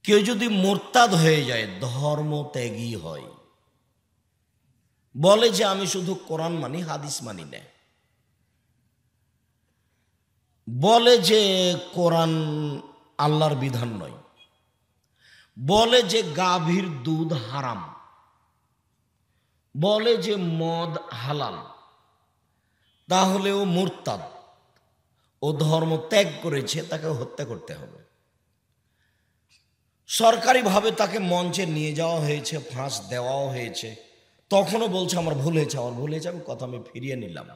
কেউ যদি মোরতাদ হয়ে যায়, ধর্ম ত্যাগী হয়, বলে যে আমি শুধু কোরআন মানি, হাদিস মানি না, বলে যে কোরআন আল্লাহর বিধান নয়, বলে যে গাভীর দুধ হারাম, বলে যে মদ হালাল, তাহলে ও মুরতাদ, ও ধর্ম ত্যাগ করেছে, তাকে হত্যা করতে হবে। সরকারিভাবে তাকে মঞ্চে নিয়ে যাওয়া হয়েছে, ফাঁস দেওয়াও হয়েছে, তখনও বলছে আমার ভুল হয়েছে, আমার ভুল হয়েছে, আমি কথা আমি ফিরিয়ে নিলাম,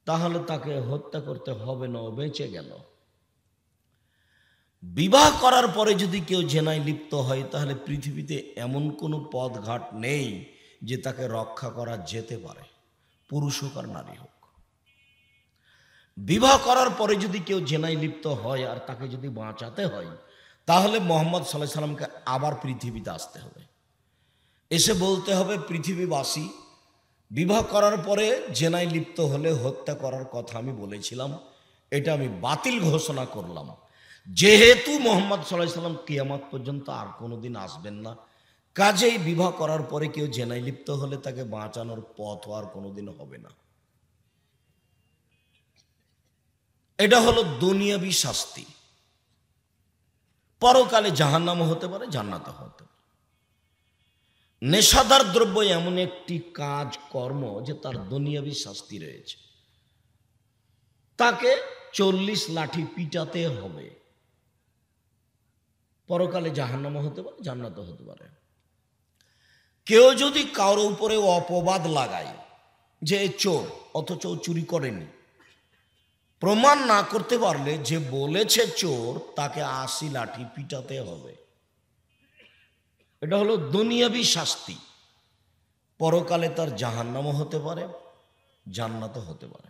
তাহলে তাকে হত্যা করতে হবে না, ও বেঁচে গেল। বিবাহ করার পরে যদি কেউ জেনায় লিপ্ত হয়, তাহলে পৃথিবীতে এমন কোনো পথঘাট নেই যে তাকে রক্ষা করা যেতে পারে, পুরুষ হোক আর নারী হোক। বিবাহ করার পরে যদি কেউ জেনায় লিপ্ত হয় আর তাকে যদি বাঁচাতে হয়, তাহলে মোহাম্মদ সাল্লাল্লাহু আলাইহি সাল্লামকে আবার পৃথিবীতে আসতে হবে, এসে বলতে হবে পৃথিবীবাসী, বিবাহ করার পরে জেনায় লিপ্ত হলে হত্যা করার কথা আমি বলেছিলাম, এটা আমি বাতিল ঘোষণা করলাম। যেহেতু মোহাম্মদ সাল্লাল্লাহু আলাইহি সাল্লাম কিয়ামত পর্যন্ত আর কোনোদিন আসবেন না, কাজেই বিবাহ করার পরে কেউ জেনায় লিপ্ত হলে তাকে বাঁচানোর পথ আর কোনোদিন হবে না। এটা হলো দুনিয়াবি শাস্তি। পরকালে জাহান্নামও হতে পারে, জান্নাতও হতে পারে। নেশাদার দ্রব্য এমন একটি কাজ কর্ম যে তার দুনিয়াবি শাস্তি রয়েছে, তাকে 40 লাঠি পিটাতে হবে। পরকালে জাহান্নামও হতে পারে, জান্নাতও হতে পারে। কেউ যদি কারো উপরে অপবাদ লাগায় যে চোর, অথচ চুরি করেনি, প্রমাণ না করতে পারলে যে বলেছে চোর, তাকে 80 লাঠি পিটাতে হবে। এটা হলো দুনিয়াবি শাস্তি। পরকালে তার জাহান্নামও হতে পারে, জান্নাতও হতে পারে।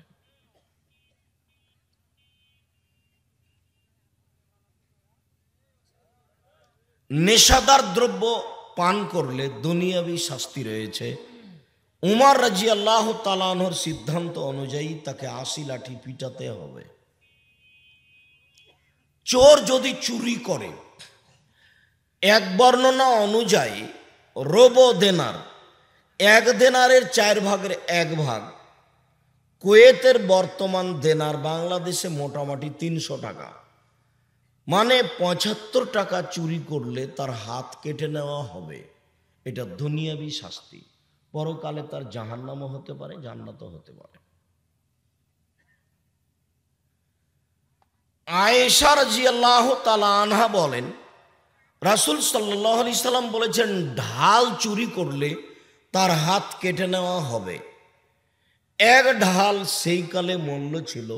নেশাদার দ্রব্য পান করলে দুনিয়াবি শাস্তি রয়েছে। উমর রাদিয়াল্লাহু তাআলা আনহুর সিদ্ধান্ত অনুযায়ী তাকে 80 লাঠি পিটাতে হবে। চোর যদি চুরি করে, এক বর্ণনা অনুযায়ী রোবো দেনার, 1 দেনারের 4 ভাগের 1 ভাগ, কুয়েতের বর্তমান দেনার বাংলাদেশে মোটামুটি 300 টাকা, মানে 75 টাকা চুরি করলে তার হাত কেটে নেওয়া হবে। এটা দুনিয়াবি শাস্তি। পরকালে তার জাহান্নামও হতে পারে, জান্নাতও হতে পারে। আয়েশা রাদিয়াল্লাহু তাআলা আনহা বলেন, রাসূল সাল্লাল্লাহু আলাইহি সাল্লাম বলেছেন, ঢাল চুরি করলে তার হাত কেটে নেওয়া হবে। 1 ঢাল সেই কালে মূল্য ছিল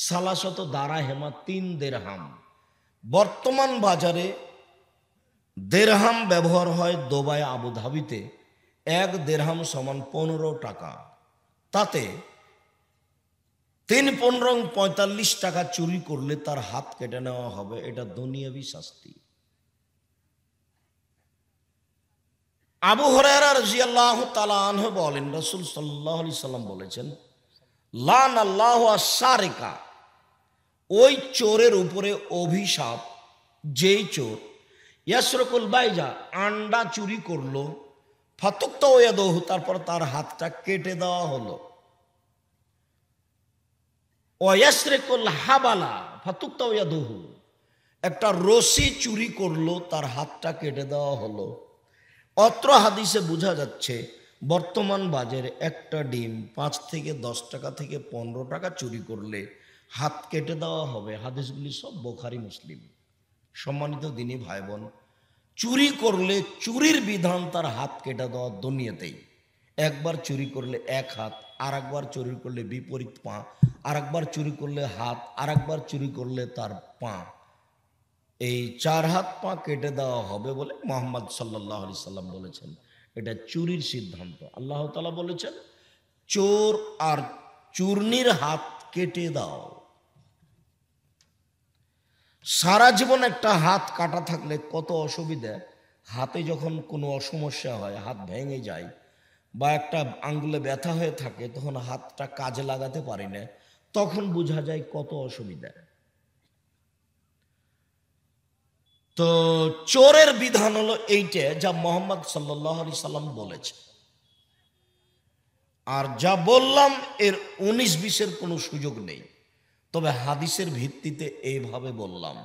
300 দারাহেমা, 3 দিরহাম। বর্তমান বাজারে দিরহাম ব্যবহার হয় দুবাই, আবুধাবিতে। 1 দিরহাম সমান 15 টাকা। তাতে 3-15-45 টাকা চুরি করলে তার হাত কেটে নেওয়া হবে। এটা দুনিয়াবি শাস্তি। আবু হুরায়রা রাদিয়াল্লাহু তাআলা আনহু বলেন, রাসূল সাল্লাল্লাহু আলাইহি সাল্লাম বলেছেন, লানাল্লাহু আস-সারিকা, ওই চোরের উপরে অভিশাপ, যেই চোর ইয়াসরকুল বাইজা, আন্ডা চুরি করলো, ফাতুক্তা ইয়াদহু, তারপর তার হাতটা কেটে দেওয়া হলো। ওয়াসরিকুল হাবালা ফাতুক্তা ইয়াদহু, একটা রশি চুরি করলো, তার হাতটা কেটে দেওয়া হলো। অত্র হাদিসে বোঝা যাচ্ছে বর্তমান বাজারে একটা ডিম 5 থেকে 10 টাকা থেকে 15 টাকা চুরি করলে হাত কেটে দেওয়া হবে। হাদিসগুলি সব বুখারী, মুসলিম। সম্মানিত দিনী ভাই বোন, চুরি করলে চুরির বিধান তার হাত কেটে দেওয়া দুনিয়াতেই। একবার চুরি করলে 1 হাত, আর একবার চুরি করলে বিপরীত পা, আর একবার চুরি করলে হাত, আর একবার চুরি করলে তার পা, এই 4 হাত পা কেটে দেওয়া হবে বলে মুহাম্মদ সাল্লাল্লাহু আলাইহি সাল্লাম বলেছেন। এটা চুরির সিদ্ধান্ত। আল্লাহ তাআলা বলেছেন, চোর আর চূর্ণীর হাত কেটে দাও। সারা জীবন একটা হাত কাটা থাকলে কত অসুবিধা। হাতে যখন কোনো অসমস্যা হয়, হাত ভেঙে যায় বা একটা আঙ্গুলে ব্যথা হয়ে থাকে, তখন হাতটা কাজে লাগাতে পারি না, তখন বোঝা যায় কত অসুবিধা। তো চোরের বিধান হলো এইটা যা মোহাম্মদ সাল্লাল্লাহু আলাইহি সাল্লাম বলেছে, আর যা বললাম এর 19-20-এর কোনো সুযোগ নেই। তবে হাদিসের ভিত্তিতে এইভাবে বললাম,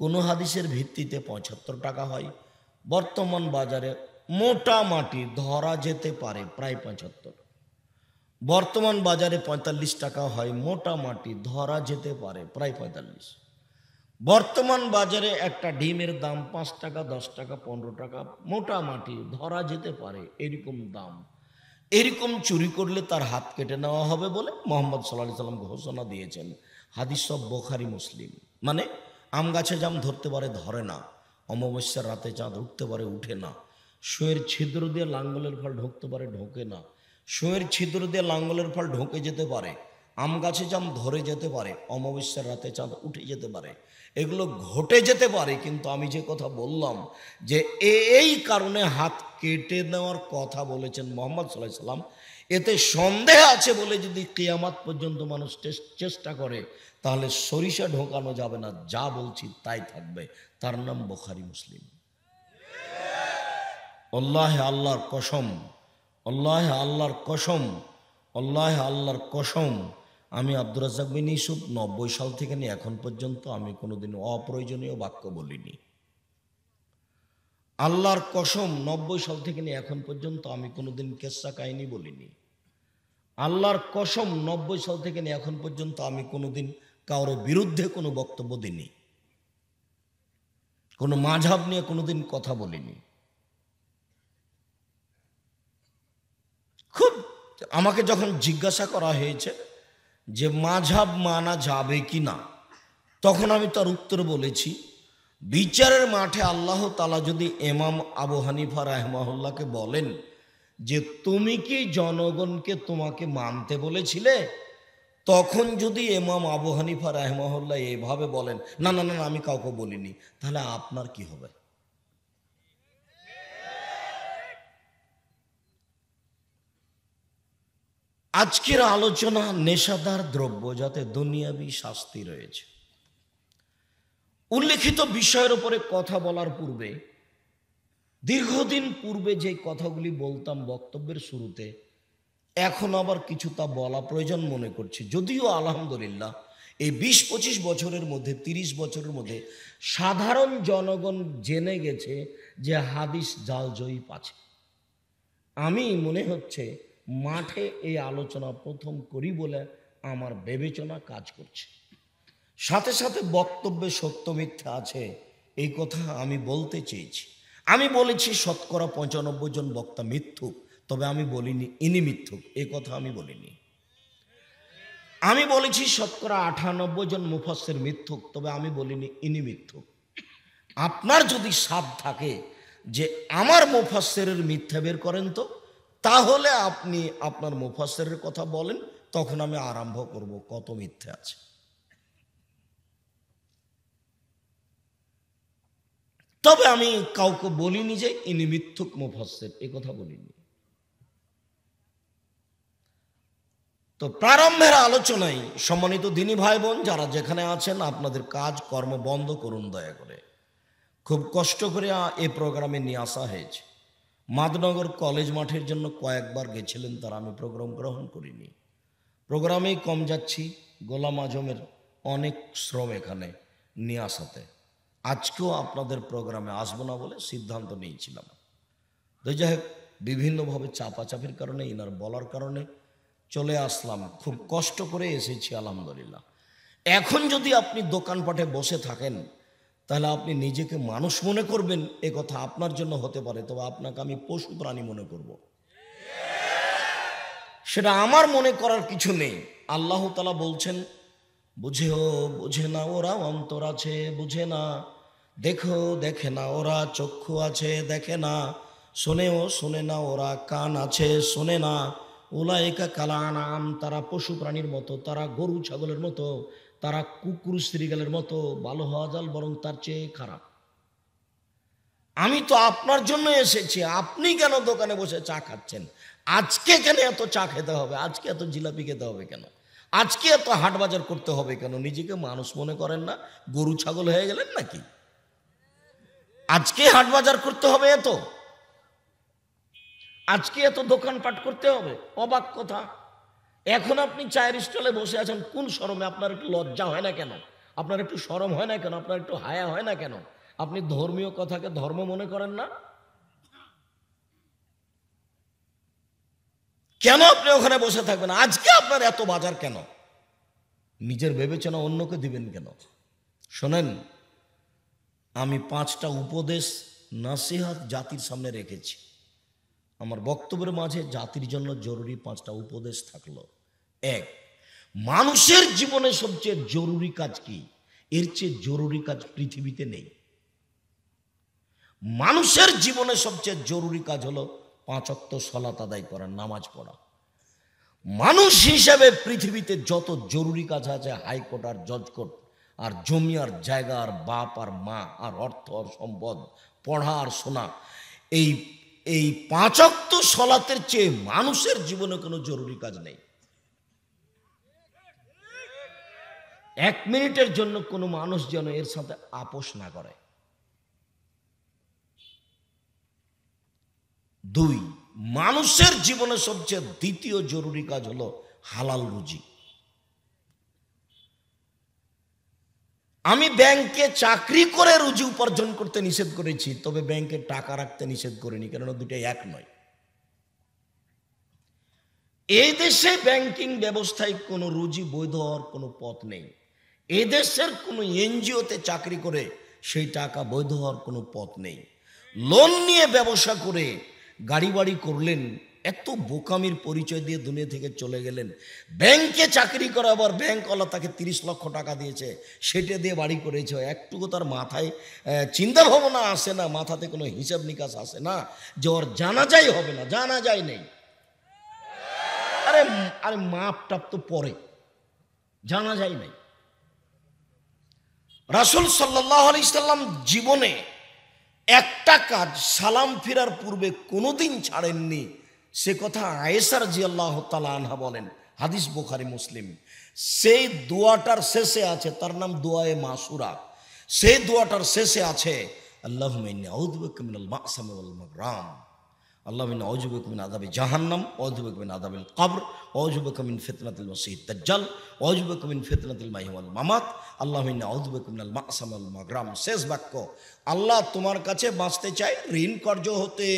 কোনো হাদিসের ভিত্তিতে 75 টাকা হয়, বর্তমান বাজারে মোটামুটি ধরা যেতে পারে প্রায় 75। বর্তমান বাজারে 45 টাকা হয়, মোটামুটি ধরা যেতে পারে প্রায় 45। বর্তমান বাজারে একটা ডিমের দাম 5 টাকা, 10 টাকা, 15 টাকা, মোটামুটি ধরা যেতে পারে এরকম দাম। এরকম চুরি করলে তার হাত কেটে নেওয়া হবে বলে মোহাম্মদ সাল্লাল্লাহু আলাইহি সাল্লাম ঘোষণা দিয়েছেন। হাদিস সব বুখারী মুসলিম। মানে আম গাছে জাম ধরতে পারে ধরে না, অমাবস্যার রাতে চাঁদ উঠতে পারে উঠে না, শোয়ের ছিদ্র দিয়ে লাঙ্গলের ফল ঢুকতে পারে ঢোকে না, শোয়ের ছিদ্র দিয়ে লাঙ্গলের ফল ঢোকে যেতে পারে, আম গাছে জাম ধরে যেতে পারে, অমাবস্যার রাতে চাঁদ উঠে যেতে পারে, এগুলো ঘটে যেতে পারে। কিন্তু আমি যে কথা বললাম যে এই কারণে হাত কেটে নেওয়ার কথা বলেছেন মোহাম্মদ সাল্লাল্লাহু আলাইহি সাল্লাম, এতে সন্দেহ আছে বলে যদি কিয়ামত পর্যন্ত মানুষ চেষ্টা করে তাহলে সরিষা ঢোকানো যাবে না, যা বলছি তাই থাকবে। তার নাম বুখারী মুসলিম। আল্লাহে আল্লাহর কসম, আল্লাহে আল্লাহর কসম, আল্লাহে আল্লাহর কসম, আমি আব্দুর রাজ্জাক বিন ইউসুফ 90 সাল থেকে নিয়ে এখন পর্যন্ত আমি কোনোদিন অপ্রয়োজনীয় বাক্য বলিনি। আল্লাহর কসম, 90 সাল থেকে নিয়ে এখন পর্যন্ত আমি কোনোদিন কেসা কাহিনী বলিনি। আল্লাহর কসম, 90 সাল থেকে নিয়ে এখন পর্যন্ত আমি কোনোদিন কারোর বিরুদ্ধে কোনো বক্তব্য দিইনি, কোনো মাযহাব নিয়ে কোনোদিন কথা বলিনি। খুব আমাকে যখন জিজ্ঞাসা করা হয়েছে যে মাযহাব মানা যাবে কি না, তখন আমি তার উত্তর বলেছি, বিচারের মাঠে আল্লাহ তাআলা যদি ইমাম আবু হানিফা রাহিমাহুল্লাহকে বলেন যে তুমি কি জনগণকে তোমাকে মানতে বলেছিলে, তখন যদি ইমাম আবু হানিফা রাহিমাহুল্লাহ এভাবে বলেন না না না আমি কাউকে বলিনি, তাহলে আপনার কি হবে? আজকের আলোচনা নেশাদার দ্রব্য যাতে দুনিয়াবি শাস্তি রয়েছে। উল্লেখিত বিষয়ের উপরে কথা বলার পূর্বে, দীর্ঘদিন পূর্বে যে কথাগুলি বলতাম বক্তব্যের শুরুতে, এখন আবার কিছুটা বলা প্রয়োজন মনে করছি। যদিও আলহামদুলিল্লাহ এই 20-25 বছরের মধ্যে, 30 বছরের মধ্যে সাধারণ জনগণ জেনে গেছে যে হাদিস জাল জয়ীফ আছে। আমি মনে হচ্ছে মাঠে এই আলোচনা প্রথম করি বলে আমার বিবেচনা কাজ করছে। সাথে সাথে বক্তব্যে সত্য মিথ্যা আছে এই কথা আমি বলতে চেয়েছি। আমি বলেছি শতকরা 95 জন বক্তা মিথ্যুক, তবে আমি বলিনি ইনি মিথ্যুক, এই কথা আমি বলিনি। আমি বলেছি শতকরা 98 জন মুফাসসির মিথ্যুক, তবে আমি বলিনি ইনি মিথ্যুক। আপনার যদি সাধ থাকে যে আমার মুফাসসিরের মিথ্যা বের করেন, তো তাহলে আপনি আপনার মুফাসসিরের কথা বলেন, তখন আমি আরম্ভ করব কত মিথ্যা আছে। তবে আমি কাউকে বলিনি যে ইনি মিথ্যুক মুফাসসির, এই কথা বলিনি। তো প্রারম্ভের আলোচনায় সম্মানিত দিনী ভাই বোন যারা যেখানে আছেন, আপনাদের কাজ কর্ম বন্ধ করুন দয়া করে। খুব কষ্ট করে এই প্রোগ্রামে নিয়ে আসা হয়েছে। মাদনগর কলেজ মাঠের জন্য কয়েকবার গেছিলেন তারা, আমি প্রোগ্রাম গ্রহণ করিনি। প্রোগ্রামেই কম যাচ্ছি, গোলাম আজমের অনেক শ্রম এখানে নিয়ে আসাতে। আজকেও আপনাদের প্রোগ্রামে আসবো না বলে সিদ্ধান্ত নিয়েছিলাম। তো যাই হোক, বিভিন্নভাবে চাপাচাপির কারণে, ইনার বলার কারণে চলে আসলাম। খুব কষ্ট করে এসেছি আলহামদুলিল্লাহ। এখন যদি আপনি দোকানপাটে বসে থাকেন তাহলে আপনি নিজেকে মানুষ মনে করবেন, এ কথা আপনার জন্য হতে পারে, তবে আপনাকে আমি পশু প্রাণী মনে করব। সেটা আমার মনে করার কিছু নেই। আল্লাহ তাআলা বলছেন, বুঝেও বুঝে না ওরা অন্তর আছে বুঝে না, দেখো দেখে না ওরা চক্ষু আছে দেখে না, শোনেও শোনে না ওরা কান আছে শোনে না, উলাইকা কালা আনাম, তারা পশু প্রাণীর মতো, তারা গরু ছাগলের মতো, তারা কুকুর শ্রীগালের মতো, ভালো হওয়া যাল বরং তার চেয়ে খারাপ। আমি তো আপনার জন্য এসেছি, আপনি কেন দোকানে বসে চা খাচ্ছেন? আজকে কেন এত চা খেতে হবে? আজকে এত জিলাপি খেতে হবে কেন? আজকে এত হাট বাজার করতে হবে কেন? নিজেকে মানুষ মনে করেন না? গরু ছাগল হয়ে গেলেন নাকি? আজকে হাট বাজার করতে হবে, আজকে এত দোকানপাট করতে হবে? অবাক কথা। এখন আপনি চায়ের স্টলে বসে আছেন, কোন শরমে? আপনার একটু লজ্জা হয় না কেন? আপনার একটু শরম হয় না কেন? আপনার একটু হায়া হয় না কেন? আপনি ধর্মীয় কথাকে ধর্ম মনে করেন না কেন? আপনি ওখানে বসে থাকবেন? আজকে আপনার এত বাজার কেন? নিজের বিবেচনা অন্যকে দিবেন কেন? শোনেন, আমি 5টা উপদেশ নসিহত জাতির সামনে রেখেছি। আমার বক্তব্যের মাঝে জাতির জন্য জরুরি 5টা উপদেশ থাকলো। 1, মানুষের জীবনে সবচেয়ে জরুরি কাজ কি? এর চেয়ে জরুরি কাজ পৃথিবীতে নেই। মানুষের জীবনে সবচেয়ে জরুরি কাজ হলো 5 ওয়াক্ত সালাত আদায় করা, নামাজ পড়া। মানুষ হিসেবে পৃথিবীতে যত জরুরি কাজ আছে, হাইকোর্ট আর জজ কোর্ট আর জমি আর জায়গা আর বাপ আর মা আর অর্থ আর সম্পদ, পড়া আর শোনা, এই এই 5 ওয়াক্ত সালাতের চেয়ে মানুষের জীবনে কোনো জরুরি কাজ নেই। 1 মিনিটের জন্য কোনো মানুষ যেন এর সাথে আপোষ না করে। 2, মানুষের জীবনে সবচেয়ে দ্বিতীয় জরুরি কাজ হলো হালাল রুজি। আমি ব্যাংকে চাকরি করে রুজি উপার্জন করতে নিষেধ করেছি, তবে ব্যাংকে টাকা রাখতে নিষেধ করিনি, কেননা দুটো এক নয়। এই দেশে ব্যাংকিং ব্যবস্থায় কোনো রুজি বৈধ হওয়ার কোনো পথ নেই। এই দেশের কোনো এনজিওতে চাকরি করে সেই টাকা বৈধ হওয়ার কোনো পথ নেই। লোন নিয়ে ব্যবসা করে গাড়ি বাড়ি করলেন, এত বোকামির পরিচয় দিয়ে দুনিয়া থেকে চলে গেলেন। ব্যাংকে চাকরি করে আবার ব্যাংকওয়ালা তাকে 30 লক্ষ টাকা দিয়েছে, সেটা দিয়ে বাড়ি করেছে। একটুকু তার মাথায় চিন্তা ভাবনা আসে না, মাথাতে কোনো হিসাব নিকাশ আসে না যে ওর জানাজাই হবে না, জানাজাই নেই। আরে আরে মাপ টাপ তো পরে, জানাজাই নেই। রাসূল সাল্লাল্লাহু আলাইহি সাল্লাম জীবনে একটা কাজ সালাম ফেরার পূর্বে কোনোদিন ছাড়েননি। সে কথা আয়েশা রাদিয়াল্লাহু তাআলা আনহা বলেন, হাদিস বুখারী মুসলিম। সেই দোয়াটার শেষে আছে, তার নাম দোয়ায়ে মাসুরা। সেই দোয়াটার শেষে আছে, আল্লাহুম্মা ইন্নী আউযু বিকা মিনাল মা'সামি ওয়াল মাগরাম, আল্লাহুম্মা ইন্নী আউযু বিকা মিন আযাবি জাহান্নাম ওয়া আউযু বিকা মিন আযাবিল কবর ওয়া আউযু বিকা মিন ফিতনাতিল মাসীহিদ দাজ্জাল ওয়া আউযু বিকা মিন ফিতনাতিল মাহইয়া ওয়াল মামাত, আল্লাহুম্মা ইন্নী আউযু বিকা মিনাল মা'সামি ওয়াল মাগরাম। শেষ বাক্য, আল্লাহ তোমার কাছে বাঁচতে চাই ঋণ কর্য হতে,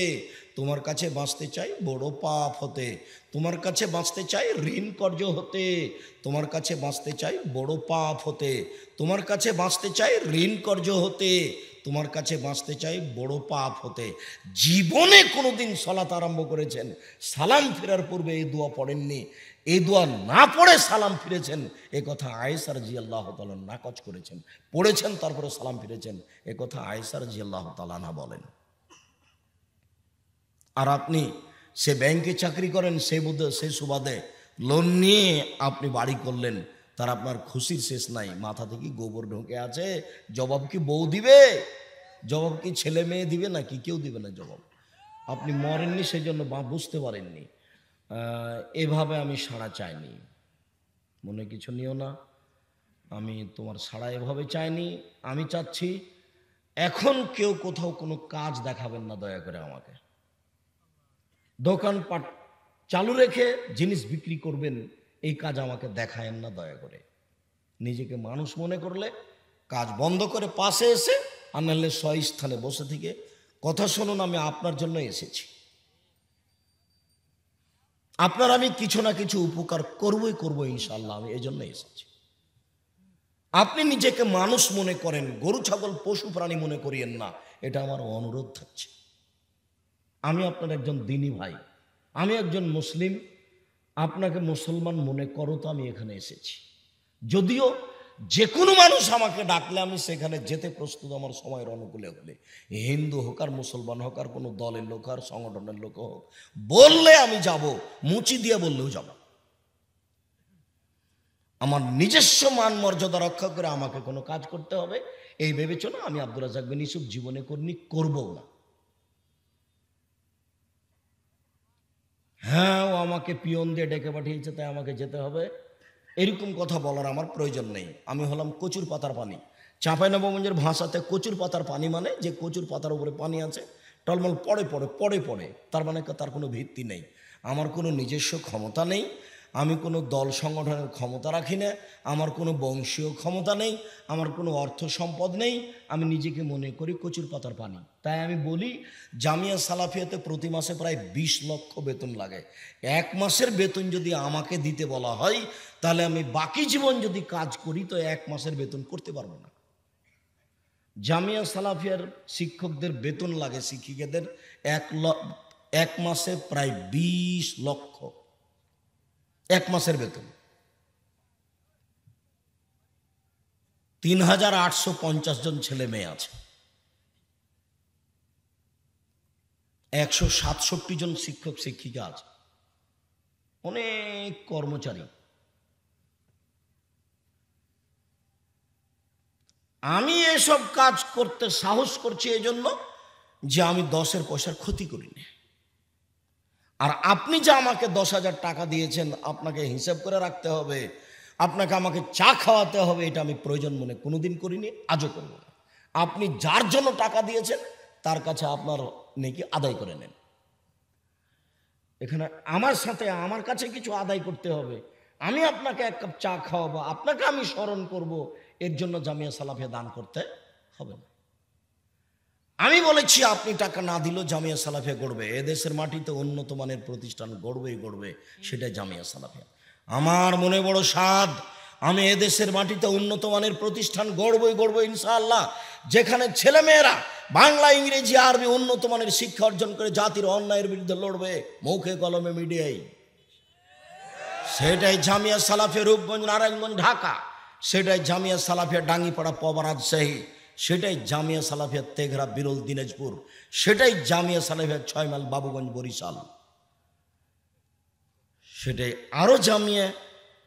তোমার কাছে বাঁচতে চাই বড় পাপ হতে, তোমার কাছে বাঁচতে চাই ঋণ কর্য হতে, তোমার কাছে বাঁচতে চাই বড় পাপ হতে, তোমার কাছে বাঁচতে চাই ঋণ কর্য হতে, তোমার কাছে বাঁচতে চাই বড় পাপ হতে। জীবনে কোনোদিন সালাত আরম্ভ করেছেন, সালাম ফেরার পূর্বে এই দোয়া পড়েননি, এই দোয়া না পড়ে সালাম ফিরেছেন, এ কথা আয়েশা রাদিয়াল্লাহু তাআলা নাকচ করেছেন। পড়েছেন তারপরে সালাম ফিরেছেন, এ কথা আয়েশা রাদিয়াল্লাহু তাআলা না বলেন। আর আপনি সে ব্যাংকে চাকরি করেন, সে সুবাদে লোন নিয়ে আপনি বাড়ি করলেন, তার আপনার খুশির শেষ নাই। মাথা থেকে গোবর ঢোকে আছে। জবাব কি বউ দিবে? জবাব কি ছেলে মেয়ে দিবে? না কি কেউ দিবে না জবাব। আপনি মরেননি, সেই জন্য বুঝতে পারেননি। এভাবে আমি সাড়া চাইনি, মনে কিছু নিও না। আমি তোমার সাড়া এভাবে চাইনি। আমি চাচ্ছি এখন কেউ কোথাও কোনো কাজ দেখাবেন না, দয়া করে আমাকে। দোকানপাট চালু রেখে জিনিস বিক্রি করবেন, এই কাজ আমাকে দেখায়েন না দয়া করে। নিজেকে মানুষ মনে করলে কাজ বন্ধ করে পাশে এসে, আর নাহলে স্বস্থানে বসে থেকে কথা শুনুন। আমি আপনার জন্য এসেছি, আপনার আমি কিছু না কিছু উপকার করবই করবো ইনশাল্লাহ। আমি এই জন্য এসেছি। আপনি নিজেকে মানুষ মনে করেন, গরু ছাগল পশু প্রাণী মনে করিয়েন না, এটা আমার অনুরোধ থাকছে। আমি আপনার একজন দিনী ভাই, আমি একজন মুসলিম, আপনাকে মুসলমান মনে করো তো আমি এখানে এসেছি। যদিও যে কোনো মানুষ আমাকে ডাকলে আমি সেখানে যেতে প্রস্তুত, আমার সময়ের অনুকূলে হলে। হিন্দু হোক আর মুসলমান হোক আর কোনো দলের লোক আর সংগঠনের লোক হোক, বললে আমি যাব, মুচি দিয়ে বললেও যাব। আমার নিজস্ব মান মর্যাদা রক্ষা করে আমাকে কোনো কাজ করতে হবে এই বিবেচনা আমি আব্দুর রাজ্জাক বিন ইউসুফ জীবনে করিনি, করবও না। হ্যাঁ, ও আমাকে পিয়ন দিয়ে ডেকে পাঠিয়েছে তাই আমাকে যেতে হবে, এরকম কথা বলার আমার প্রয়োজন নেই। আমি হলাম কচুর পাতার পানি, চাঁপাইনবাবগঞ্জের ভাষাতে কচুর পাতার পানি মানে যে কচুর পাতার উপরে পানি আছে, টলমল পড়ে পড়ে পড়ে পড়ে, তার মানে তার কোনো ভিত্তি নেই। আমার কোনো নিজস্ব ক্ষমতা নেই, আমি কোনো দল সংগঠনের ক্ষমতা রাখি না, আমার কোনো বংশীয় ক্ষমতা নেই, আমার কোনো অর্থ সম্পদ নেই, আমি নিজেকে মনে করি কচুর পাতার পানি। তাই আমি বলি জামিয়া সালাফিয়াতে প্রতি মাসে প্রায় 20 লক্ষ বেতন লাগে। 1 মাসের বেতন যদি আমাকে দিতে বলা হয়, তাহলে আমি বাকি জীবন যদি কাজ করি তো 1 মাসের বেতন করতে পারবো না। জামিয়া সালাফিয়ার শিক্ষকদের বেতন লাগে, শিক্ষিকাদের 1 মাসে প্রায় 20 লক্ষ, 1 মাসের বেতন। 3850 জন ছেলে মেয়ে আছে, 167 জন শিক্ষক শিক্ষিকা আছে, অনেক কর্মচারী। আমি এসব কাজ করতে সাহস করছি এই জন্য যে আমি 10 পয়সার ক্ষতি করিনি। আর আপনি যে আমাকে 10,000 টাকা দিয়েছেন, আপনাকে হিসাব করে রাখতে হবে, আপনাকে আমাকে চা খাওয়াতে হবে, এটা আমি প্রয়োজন মনে কোনোদিন করিনি, আজও করব না। আপনি যার জন্য টাকা দিয়েছেন তার কাছে আপনার নেকি আদায় করে নেন। এখানে আমার সাথে আমার কাছে কিছু আদায় করতে হবে, আমি আপনাকে 1 কাপ চা খাওয়াবো, আপনাকে আমি স্মরণ করব, এর জন্য জামিয়া সালাফিয়া দান করতে হবে না। আমি বলেছি আপনি টাকা না দিলেও জামিয়া সালাফিয়া গড়বে, এদেশের মাটিতে উন্নত মানের প্রতিষ্ঠান গড়বেই গড়বে, সেটা জামিয়া সালাফিয়া। আমার মনে বড় সাধ, আমি এদেশের মাটিতে উন্নত মানের প্রতিষ্ঠান গড়বই গড়বো ইনশাআল্লাহ, যেখানে ছেলেমেয়েরা বাংলা ইংরেজি আরবি উন্নত মানের শিক্ষা অর্জন করে জাতির অন্যায়ের বিরুদ্ধে লড়বে, মুখে কলমে মিডিয়ায়। সেটাই জামিয়া সালাফিয়া রূপগঞ্জ নারায়ণগঞ্জ ঢাকা, সেটাই জামিয়া সালাফিয়া ডাঙ্গিপাড়া পবা রাজশাহী, সেটাই জামিয়া সালাফিয়া তেঘরা বিরল দিনাজপুর, সেটাই জামিয়া সালাফিয়া 6 মাইল বাবুগঞ্জ বরিশাল, সেটাই আরো জামিয়া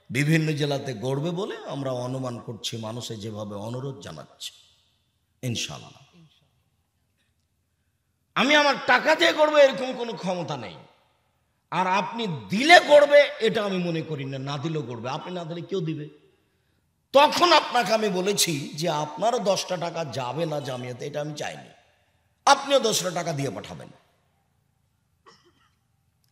বিভিন্ন জেলাতে গড়বে বলে আমরা অনুমান করছি, মানুষে যেভাবে অনুরোধ জানাচ্ছে ইনশাআল্লাহ। আমি আমার টাকা দিয়ে গড়বে এরকম কোনো ক্ষমতা নেই, আর আপনি দিলে গড়বে এটা আমি মনে করি না, না দিলেও গড়বে। আপনি না দিলে কেউ দিবে। তখন আপনাকে আমি বলেছি যে আপনারও 10টা টাকা যাবে না জামিয়াতে, এটা আমি চাইনি, আপনিও 10টা টাকা দিয়ে পাঠাবেন,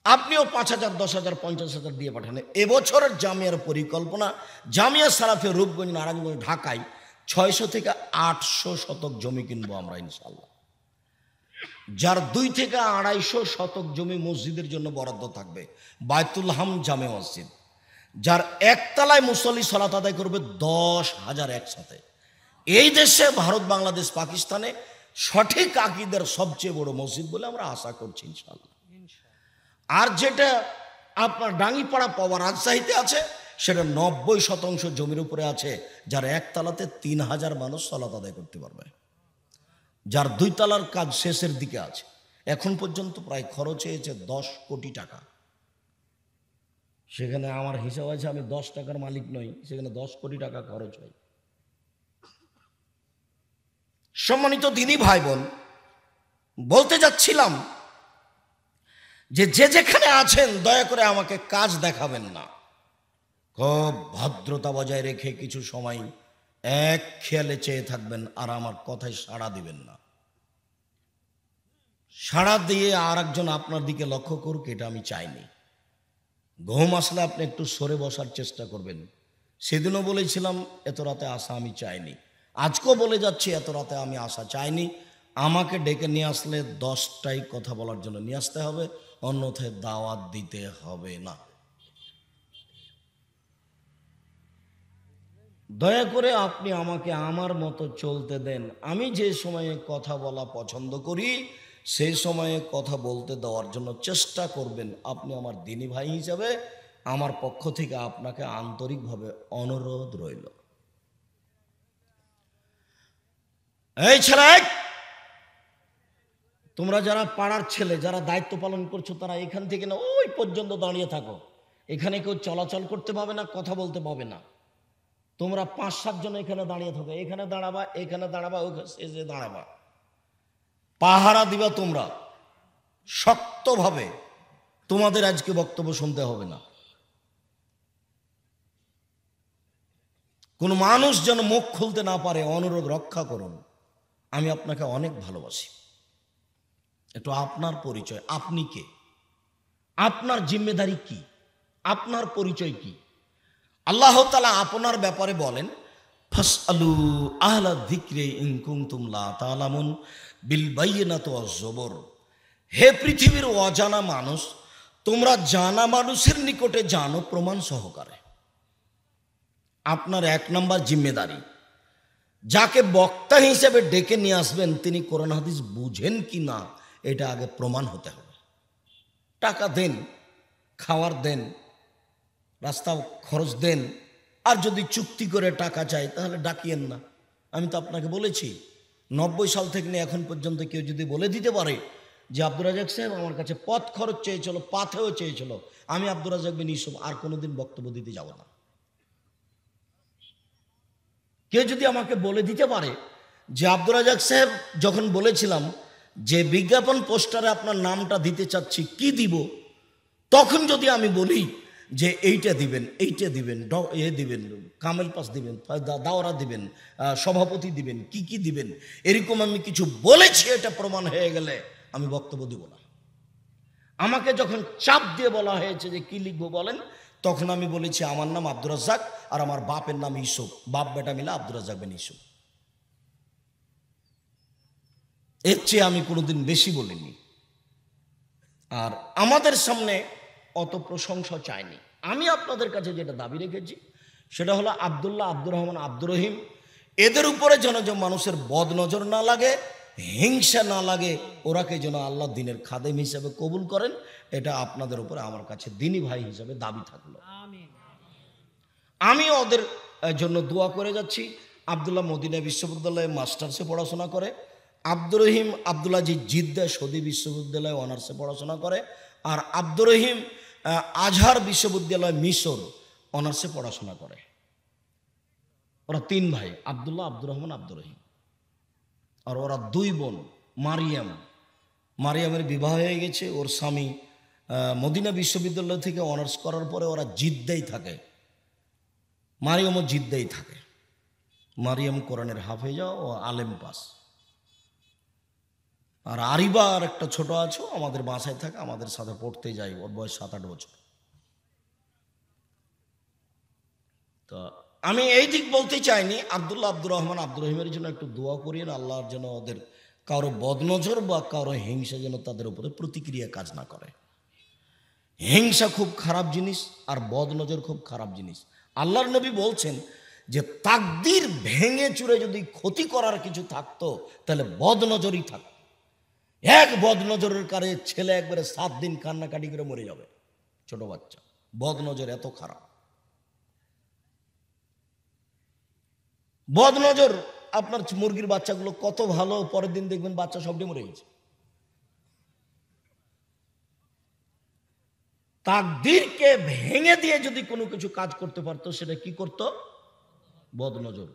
আপনিও 5,000 10,000 50,000 দিয়ে পাঠান। এবছরের জামিয়ার পরিকল্পনা, জামিয়া সালাফিয়া রূপগঞ্জ নারায়ণগঞ্জ ঢাকায় 600 থেকে 800 শতক জমি কিনবো আমরা ইনশাআল্লাহ, যার 2 থেকে 250 শতক জমি মসজিদের জন্য বরাদ্দ থাকবে, বায়তুল হাম জামে মসজিদ, যার একতলায় মুসল্লি সালাত আদায় করবে 10,000 একসাথে। এই দেশে ভারত বাংলাদেশ পাকিস্তানে সঠিক আকীদার সবচেয়ে বড় মসজিদ বলে আমরা আশা করছি ইনশাআল্লাহ। আর যেটা আপনার ডাঙ্গিপাড়া পবা রাজশাহীতে আছে, সেটা 90% জমির উপরে আছে, যার একতলাতে 3,000 মানুষ সালাত আদায় করতে পারবে, যার 2 তলার কাজ শেষের দিকে আছে। এখন পর্যন্ত প্রায় খরচ হয়েছে 10 কোটি টাকা। সেখানে আমার হিসাব আছে আমি 10 টাকার মালিক নই, সেখানে 10 কোটি টাকা খরচ হয়। সম্মানিত দিনী ভাই বোন, বলতে যাচ্ছিলাম যে যেখানে আছেন দয়া করে আমাকে কাজ দেখাবেন না, খুব ভদ্রতা বজায় রেখে কিছু সময় এক খেয়ালে চেয়ে থাকবেন, আর আমার কথায় সাড়া দিবেন না। সাড়া দিয়ে আর একজন আপনার দিকে লক্ষ্য করুক, এটা আমি চাইনি। ঘুম আসলে আপনি একটু সরে বসার চেষ্টা করবেন। সেদিনও বলেছিলাম এত রাতে আসা আমি চাইনি, আজকেও বলে যাচ্ছি এত রাতে আমি আসা চাইনি। আমাকে ডেকে নিয়ে আসলে 10টায় কথা বলার জন্য নিয়ে আসতে হবে, অন্যথায় দাওয়াত দিতে হবে না। দয়া করে আপনি আমাকে আমার মতো চলতে দেন। আমি যে সময়ে কথা বলা পছন্দ করি সেই সময়ে কথা বলতে দেওয়ার জন্য চেষ্টা করবেন। আপনি আমার দিনী ভাই হিসাবে আমার পক্ষ থেকে আপনাকে আন্তরিকভাবে অনুরোধ রইল। এই ছেলে, তোমরা যারা পাড়ার ছেলে, যারা দায়িত্ব পালন করছো, তারা এখান থেকে না ওই পর্যন্ত দাঁড়িয়ে থাকো। এখানে কেউ চলাচল করতে পাবে না, কথা বলতে পাবে না। তোমরা 5-7 জন এখানে দাঁড়িয়ে থাকো, এখানে দাঁড়াবা, এখানে দাঁড়াবা, ওখানে দাঁড়াবা, পাহারা দিবা তোমরা শক্তভাবে। তোমাদের আজকে বক্তব্য শুনতে হবে না। কোন মানুষ যেন মুখ খুলতে না পারে, অনুরোধ রক্ষা করুন। আমি আপনাকে অনেক ভালোবাসি। একটু আপনার পরিচয়, আপনি কে, আপনার জিম্মেদারি কি, আপনার পরিচয় কি? আল্লাহ তাআলা আপনার ব্যাপারে বলেন, ফাসআলু আহলা যিকরি ইন কুনতুম লা তা'লামুন বিল বাইয়িনাতি ওয়াজ জুবুর। হে পৃথিবীর অজানা মানুষ, তোমরা জানা মানুষের নিকটে জানো প্রমাণ সহকারে। আপনার এক নম্বর জিম্মেদারি, যাকে বক্তা হিসেবে ডেকে নিয়ে আসবেন তিনি কোরআন হাদিস বুঝেন কি না এটা আগে প্রমাণ হতে হবে। টাকা দেন, খাওয়ার দেন, রাস্তা খরচ দেন, আর যদি চুক্তি করে টাকা চাই তাহলে ডাকিয়েন না। আমি তো আপনাকে বলেছি 90 সাল থেকে নিয়ে এখন পর্যন্ত কেউ যদি বলে দিতে পারে যে আব্দুর রাজ্জাক সাহেব আমার কাছে পথ খরচ চেয়েছিল, পাথেও চেয়েছিল, আমি আব্দুর রাজ্জাক বিন ইউসুফ আর কোনোদিন বক্তব্য দিতে যাব না। কেউ যদি আমাকে বলে দিতে পারে যে আব্দুর রাজ্জাক সাহেব যখন বলেছিলাম যে বিজ্ঞাপন পোস্টারে আপনার নামটা দিতে চাচ্ছি, কি দিব, তখন যদি আমি বলি যে এইটা দিবেন, এইটা দিবেন, দিবেন, কামেল পাস দিবেন, দাওরা দিবেন, সভাপতি দিবেন, কি কি দিবেন, এরকম আমি কিছু বলেছি, এটা প্রমাণ হয়ে গেলে আমি বক্তব্য দিব না। আমাকে যখন চাপ দিয়ে বলা হয়েছে যে কি লিখবো বলেন, তখন আমি বলেছি আমার নাম আব্দুর রাজ্জাক আর আমার বাপের নাম ইউসুফ, বাপ বেটা মিলে আব্দুর রাজ্জাক বিন ইউসুফ। এর চেয়ে আমি কোনোদিন বেশি বলিনি। আর আমাদের সামনে অত প্রশংসা চাইনি। আমি আপনাদের কাছে যেটা দাবি রেখেছি সেটা হলো আব্দুল্লাহ, আব্দুর রহমান, আব্দুর রহিম, এদের উপরে যেন মানুষের বদ নজর না লাগে, হিংসা না লাগে, ওরাকে যেন আল্লাহ দিনের খাদেম হিসেবে কবুল করেন, এটা আপনাদের উপরে আমার কাছে দিনী ভাই হিসেবে দাবি থাকলো। আমি ওদের জন্য দোয়া করে যাচ্ছি। আব্দুল্লাহ মদিনা বিশ্ববিদ্যালয়ে মাস্টার্সে পড়াশোনা করে, আব্দুর রহিম আব্দুল্লাহ জিদ্দা সৌদি বিশ্ববিদ্যালয়ে অনার্সে পড়াশোনা করে, আর আব্দুর রহিম আজহার বিশ্ববিদ্যালয় মিশর অনার্সে পড়াশোনা করে। ওরা 3 ভাই, আব্দুল্লাহ, আব্দুর রহমান, আব্দুর রহিম। আর ওরা 2 বোন, মারিয়াম। মারিয়ামের বিবাহ হয়ে গেছে, ওর স্বামী মদিনা বিশ্ববিদ্যালয় থেকে অনার্স করার পরে ওরা জিদ্দাই থাকে, মারিয়ামও জিদ্দাই থাকে। মারিয়াম কোরআনের হাফেজা ও আলেম পাস। আর আরিবা আর একটা ছোট আছে, আমাদের বাসায় থাকে, আমাদের সাথে পড়তে যাই, ওর বয়স 7-8 বছর। তো আমি এই দিক বলতে চাইনি। আব্দুল্লাহ, আব্দুর রহমান, আব্দুর রহিমের জন্য একটু দোয়া করিয়েন, আল্লাহর যেন ওদের কারো বদনজর বা কারো হিংসা যেন তাদের উপরে প্রতিক্রিয়া কাজ না করে। হিংসা খুব খারাপ জিনিস, আর বদনজর খুব খারাপ জিনিস। আল্লাহর নবী বলছেন যে তাকদির ভেঙে চুরে যদি ক্ষতি করার কিছু থাকতো তাহলে বদনজরই থাকতো। এক বদনজরের কারে ছেলে একবারে 7 দিন কান্নাকাটি করে মরে যাবে, ছোট বাচ্চা। বদনজর এত খারাপ। বদনজর, আপনার মুরগির বাচ্চাগুলো কত ভালো, পরের দিন দেখবেন বাচ্চা সবটি মরে গেছে। তাকদীরকে ভেঙে দিয়ে যদি কোনো কিছু কাজ করতে পারতো সেটা কি করত? বদনজর।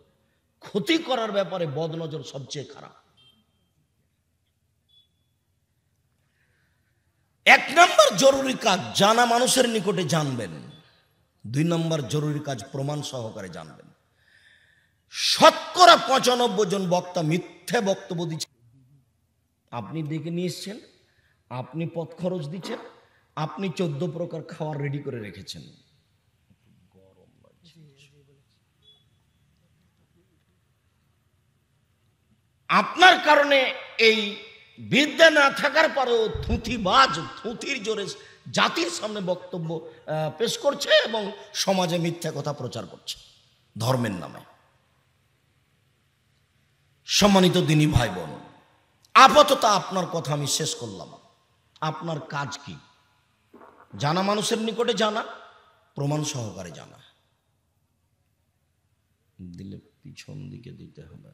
ক্ষতি করার ব্যাপারে বদনজর সবচেয়ে খারাপ। 1 নম্বর জরুরি কাজ জানা মানুষের নিকটে জানবেন। 2 নম্বর জরুরি কাজ প্রমাণ সহকারে জানবেন। 95% জন বক্তা মিথ্যে বক্তব্য দিচ্ছে। আপনি ডেকে নিয়ে এসছেন, আপনি পথ খরচ দিচ্ছেন, আপনি 14 প্রকার খাবার রেডি করে রেখেছেন। আপনার কারণে এই বিদ্যা না থাকার পরেও থুথিবাজ, থুথির জোরে জাতির সামনে বক্তব্য পেশ করছে এবং সমাজে মিথ্যা কথা প্রচার করছে ধর্মের নামে। সম্মানিত দিনী ভাই বোন, আপাতত আপনার কথা আমি শেষ করলাম। আপনার কাজ কি? জানা মানুষের নিকটে জানা, প্রমাণ সহকারে জানা। দিলে পিছন দিকে দিতে হবে।